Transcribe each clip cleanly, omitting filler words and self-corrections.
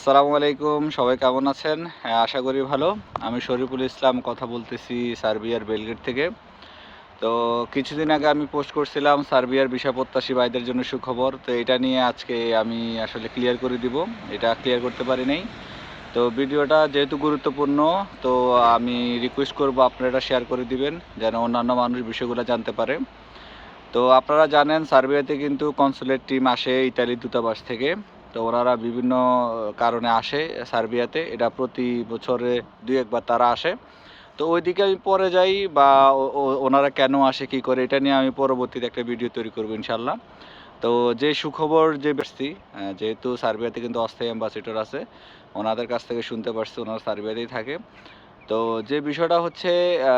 আসসালামু আলাইকুম, সবাই কেমন আছেন? হ্যাঁ, আশা করি ভালো। আমি শরীফুল ইসলাম কথা বলতেছি সার্বিয়ার বেলগ্রেড থেকে। তো কিছুদিন আগে আমি পোস্ট করছিলাম সার্বিয়ার ভিসা প্রত্যাশী ভাইদের জন্য সুখবর। তো এটা নিয়ে আজকে আমি আসলে ক্লিয়ার করে দিব। এটা ক্লিয়ার করতে পারি নাই। তো ভিডিওটা যেহেতু গুরুত্বপূর্ণ, তো আমি রিকোয়েস্ট করব আপনারা এটা শেয়ার করে দিবেন যেন অন্যান্য মানুষ বিষয়গুলো জানতে পারে। তো আপনারা জানেন সার্বিয়াতে কিন্তু কনসুলেট টিম আসে ইতালি দূতাবাস থেকে। তো ওনারা বিভিন্ন কারণে আসে সার্বিয়াতে, এটা প্রতি বছরে ২-১ বার তারা আসে। তো ওইদিকে আমি পরে যাই বা ওনারা কেন আসে কী করে এটা নিয়ে আমি পরবর্তীতে একটা ভিডিও তৈরি করবো ইনশাল্লাহ। তো যে সুখবর যে পারছি, যেহেতু সার্বিয়াতে কিন্তু অস্থায়ী অ্যাম্বাসেডর আছে, ওনাদের কাছ থেকে শুনতে পারছি ওনারা সার্বিয়াতেই থাকে। তো যে বিষয়টা হচ্ছে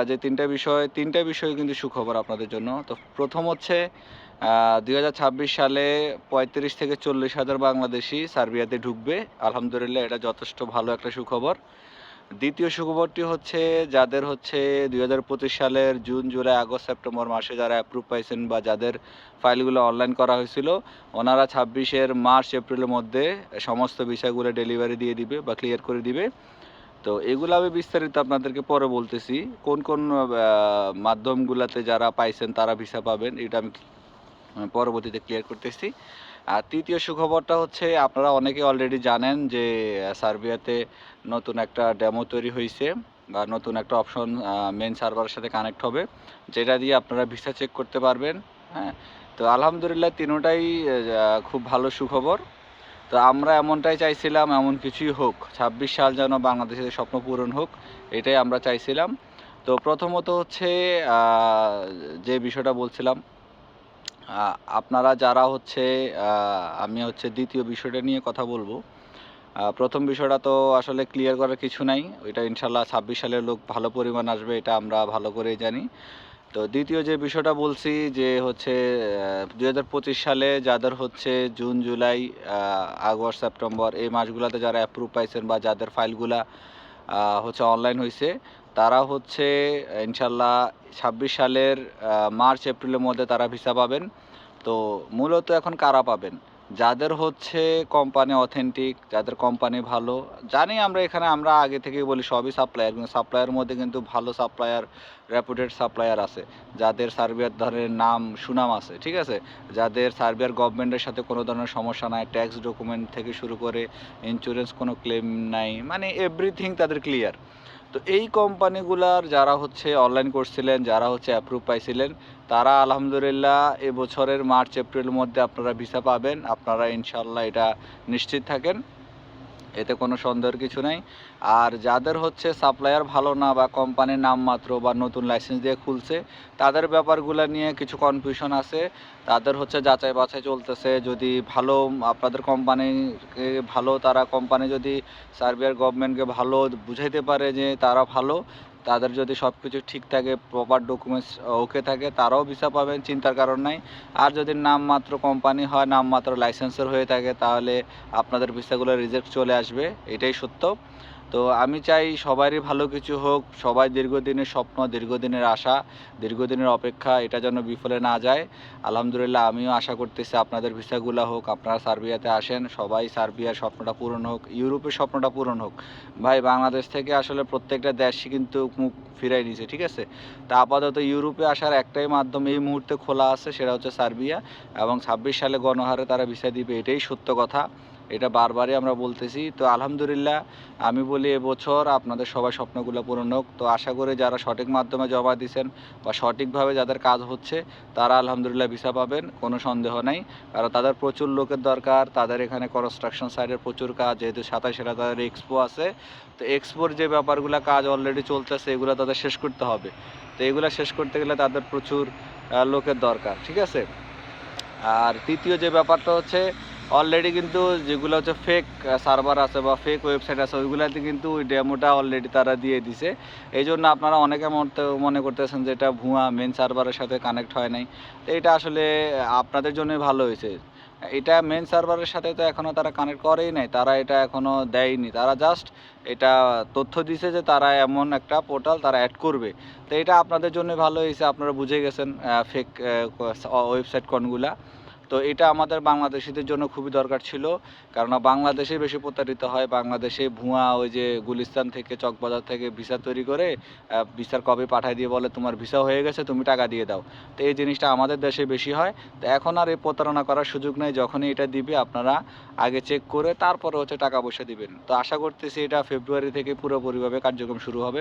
যে তিনটা বিষয় কিন্তু সুখবর আপনাদের জন্য। তো প্রথম হচ্ছে ২০২৬ সালে ৩৫ থেকে ৪০ হাজার বাংলাদেশি সার্বিয়াতে ঢুকবে। আলহামদুলিল্লাহ, এটা যথেষ্ট ভালো একটা সুখবর। দ্বিতীয় সুখবরটি হচ্ছে যাদের হচ্ছে ২০২৫ সালের জুন, জুলাই, আগস্ট, সেপ্টেম্বর মাসে যারা অ্যাপ্রুভ পাইছেন বা যাদের ফাইলগুলো অনলাইন করা হয়েছিল, ওনারা ২৬-এর মার্চ, এপ্রিলের মধ্যে সমস্ত বিষয়গুলো ডেলিভারি দিয়ে দিবে বা ক্লিয়ার করে দিবে। তো এগুলো আমি বিস্তারিত আপনাদেরকে পরে বলতেছি। কোন কোন মাধ্যমগুলোতে যারা পাইছেন তারা ভিসা পাবেন, এটা আমি পরবর্তীতে ক্লিয়ার করতেছি। আর তৃতীয় সুখবরটা হচ্ছে আপনারা অনেকে অলরেডি জানেন যে সার্বিয়াতে নতুন একটা ডেমো তৈরি হয়েছে বা নতুন একটা অপশন মেন সার্ভারের সাথে কানেক্ট হবে, যেটা দিয়ে আপনারা ভিসা চেক করতে পারবেন। হ্যাঁ, তো আলহামদুলিল্লাহ তিনোটাই খুব ভালো সুখবর। তো আমরা এমনটাই চাইছিলাম, এমন কিছুই হোক, ২৬ সাল যেন বাংলাদেশের স্বপ্ন পূরণ হোক, এটাই আমরা চাইছিলাম। তো প্রথমত হচ্ছে যে বিষয়টা বলছিলাম, আপনারা যারা হচ্ছে আমি হচ্ছে দ্বিতীয় বিষয়টা নিয়ে কথা বলবো। প্রথম বিষয়টা তো আসলে ক্লিয়ার করার কিছু নাই, ওইটা ইনশাল্লাহ ২৬ সালের লোক ভালো পরিমাণ আসবে, এটা আমরা ভালো করেই জানি। তো দ্বিতীয় যে বিষয়টা বলছি যে হচ্ছে ২০২৫ সালে যাদের হচ্ছে জুন, জুলাই, আগস্ট, সেপ্টেম্বর এই মাসগুলোতে যারা অ্যাপ্রুভ পাইছেন বা যাদের ফাইলগুলা হচ্ছে অনলাইন হয়েছে, তারা হচ্ছে ইনশাল্লাহ ২৬ সালের মার্চ, এপ্রিলের মধ্যে তারা ভিসা পাবেন। তো মূলত এখন কারা পাবেন? যাদের হচ্ছে কোম্পানি অথেন্টিক, যাদের কোম্পানি ভালো, জানি আমরা এখানে আমরা আগে থেকেই বলি সবই সাপ্লায়ার, কিন্তু সাপ্লায়ার মধ্যে কিন্তু ভালো সাপ্লায়ার, রেপুটেড সাপ্লায়ার আছে, যাদের সার্বিয়ার ধরনের নাম সুনাম আছে, ঠিক আছে, যাদের সার্বিয়ার গভর্নমেন্টের সাথে কোনো ধরনের সমস্যা নাই, ট্যাক্স ডকুমেন্ট থেকে শুরু করে ইন্স্যুরেন্স কোনো ক্লেম নাই, মানে এভরিথিং তাদের ক্লিয়ার। তো এই কোম্পানিগুলার যারা হচ্ছে অনলাইন করছিলেন, যারা হচ্ছে অ্যাপ্রুভ পাইছিলেন, তারা আলহামদুলিল্লাহ এবছরের মার্চ, এপ্রিলের মধ্যে আপনারা ভিসা পাবেন। আপনারা ইনশাল্লাহ এটা নিশ্চিত থাকেন, এতে কোনো সন্দেহের কিছু নাই। আর যাদের হচ্ছে সাপ্লায়ার ভালো না বা কোম্পানির নামমাত্র বা নতুন লাইসেন্স দিয়ে খুলছে, তাদের ব্যাপারগুলো নিয়ে কিছু কনফিউশন আছে। তাদের হচ্ছে যাচাই বাছাই চলতেছে। যদি ভালো আপনাদের কোম্পানিকে ভালো তারা কোম্পানি যদি সার্বিয়ার গভর্নমেন্টকে ভালো বুঝাইতে পারে যে তারা ভালো, তাদের যদি সব কিছু ঠিক থাকে, প্রপার ডকুমেন্টস ওকে থাকে, তারাও ভিসা পাবেন, চিন্তার কারণ নাই। আর যদি নামমাত্র কোম্পানি হয়, নামমাত্র লাইসেন্সের হয়ে থাকে, তাহলে আপনাদের ভিসাগুলো রিজেক্ট চলে আসবে, এটাই সত্য। তো আমি চাই সবারই ভালো কিছু হোক, সবাই দীর্ঘদিনের স্বপ্ন, দীর্ঘদিনের আশা, দীর্ঘদিনের অপেক্ষা এটা যেন বিফলে না যায়। আলহামদুলিল্লাহ আমিও আশা করতেছি আপনাদের ভিসাগুলো হোক, আপনারা সার্বিয়াতে আসেন, সবাই সার্বিয়ার স্বপ্নটা পূরণ হোক, ইউরোপের স্বপ্নটা পূরণ হোক। ভাই, বাংলাদেশ থেকে আসলে প্রত্যেকটা দেশই কিন্তু মুখ ফিরাই নিছে, ঠিক আছে। তা আপাতত ইউরোপে আসার একটাই মাধ্যম এই মুহূর্তে খোলা আছে, সেটা হচ্ছে সার্বিয়া, এবং ২৬ সালে গণহারে তারা ভিসা দিবে, এটাই সত্য কথা, এটা বারবারই আমরা বলতেছি। তো আলহামদুলিল্লাহ আমি বলি এবছর আপনাদের সবার স্বপ্নগুলো পূরণ হোক। তো আশা করি যারা সঠিক মাধ্যমে জমা দিয়েছেন বা সঠিকভাবে যাদের কাজ হচ্ছে, তারা আলহামদুলিল্লাহ ভিসা পাবেন, কোনো সন্দেহ নাই। কারণ তাদের প্রচুর লোকের দরকার, তাদের এখানে কনস্ট্রাকশন সাইডের প্রচুর কাজ, যেহেতু ২৭-এ তাদের এক্সপো আছে। তো এক্সপোর যে ব্যাপারগুলো কাজ অলরেডি চলতেছে, এগুলো তাদের শেষ করতে হবে। তো এগুলো শেষ করতে গেলে তাদের প্রচুর লোকের দরকার, ঠিক আছে। আর তৃতীয় যে ব্যাপারটা হচ্ছে, অলরেডি কিন্তু যেগুলো হচ্ছে ফেক সার্ভার আছে বা ফেক ওয়েবসাইট আছে, ওইগুলাতে কিন্তু ওই ডেমোটা অলরেডি তারা দিয়ে দিছে। এই জন্য আপনারা অনেকে মনে করতেছেন যে এটা ভুয়া, মেন সার্ভারের সাথে কানেক্ট হয় নাই। তো এটা আসলে আপনাদের জন্যই ভালো হয়েছে। এটা মেন সার্ভারের সাথে তো এখনও তারা কানেক্ট করেই নাই, তারা এটা এখনও দেয়নি, তারা জাস্ট এটা তথ্য দিছে যে তারা এমন একটা পোর্টাল তারা অ্যাড করবে। তো এটা আপনাদের জন্য ভালো হয়েছে, আপনারা বুঝে গেছেন ফেক ওয়েবসাইট কোনগুলা। তো এটা আমাদের বাংলাদেশিদের জন্য খুবই দরকার ছিল, কারণ বাংলাদেশে বেশি প্রতারিত হয়। বাংলাদেশে ভুয়া ওই যে গুলিস্তান থেকে, চকবাজার থেকে ভিসা তৈরি করে ভিসার কপি পাঠিয়ে দিয়ে বলে তোমার ভিসা হয়ে গেছে, তুমি টাকা দিয়ে দাও। তো এই জিনিসটা আমাদের দেশে বেশি হয়। তো এখন আর এই প্রতারণা করার সুযোগ নেই। যখনই এটা দিবে আপনারা আগে চেক করে তারপরে হচ্ছে টাকা পয়সা দিবেন। তো আশা করতেছি এটা ফেব্রুয়ারি থেকে পুরোপুরিভাবে কার্যক্রম শুরু হবে।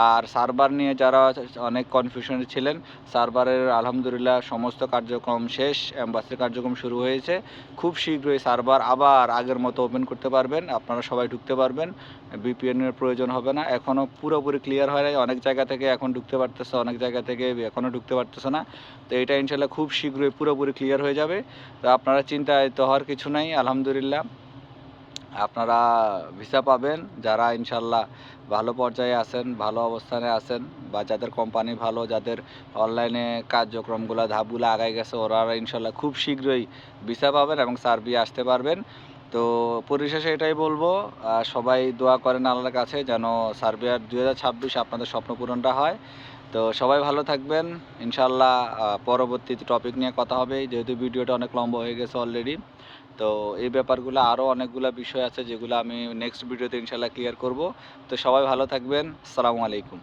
আর সার্ভার নিয়ে যারা অনেক কনফিউশনে ছিলেন, সার্ভারের আলহামদুলিল্লাহ সমস্ত কার্যক্রম শেষ, অ্যাম্বাসির কার্যক্রম শুরু হয়েছে। খুব শীঘ্রই সার্ভার আবার আগের মতো ওপেন করতে পারবেন, আপনারা সবাই ঢুকতে পারবেন, বিপিএনের প্রয়োজন হবে না। এখনও পুরোপুরি ক্লিয়ার হয় নাই, অনেক জায়গা থেকে এখন ঢুকতে পারতেছে, অনেক জায়গা থেকে এখনও ঢুকতে পারতেছে না। তো এটা ইনশাল্লাহ খুব শীঘ্রই পুরোপুরি ক্লিয়ার হয়ে যাবে। তো আপনারা চিন্তায়িত হওয়ার কিছু নাই, আলহামদুলিল্লাহ আপনারা ভিসা পাবেন। যারা ইনশাল্লাহ ভালো পর্যায়ে আছেন, ভালো অবস্থানে আছেন, বা যাদের কোম্পানি ভালো, যাদের অনলাইনে কার্যক্রমগুলো ধাপগুলো আগায় গেছে, ওরা ইনশাল্লাহ খুব শীঘ্রই ভিসা পাবেন এবং সার্বিয়া আসতে পারবেন। তো পরিশেষে এটাই বলবো, সবাই দোয়া করেন আল্লাহর কাছে যেন সার্বিয়ার 2026 আপনাদের স্বপ্ন পূরণটা হয়। তো সবাই ভালো থাকবেন ইনশাল্লাহ। পরবর্তী টপিক নিয়ে কথা হবে, যেহেতু ভিডিওটা অনেক লম্বা হয়ে গেছে অলরেডি। তো এই ব্যাপারগুলো আরও অনেকগুলো বিষয় আছে যেগুলো আমি নেক্সট ভিডিওতে ইনশাল্লাহ ক্লিয়ার করব। তো সবাই ভালো থাকবেন, আসসালামু আলাইকুম।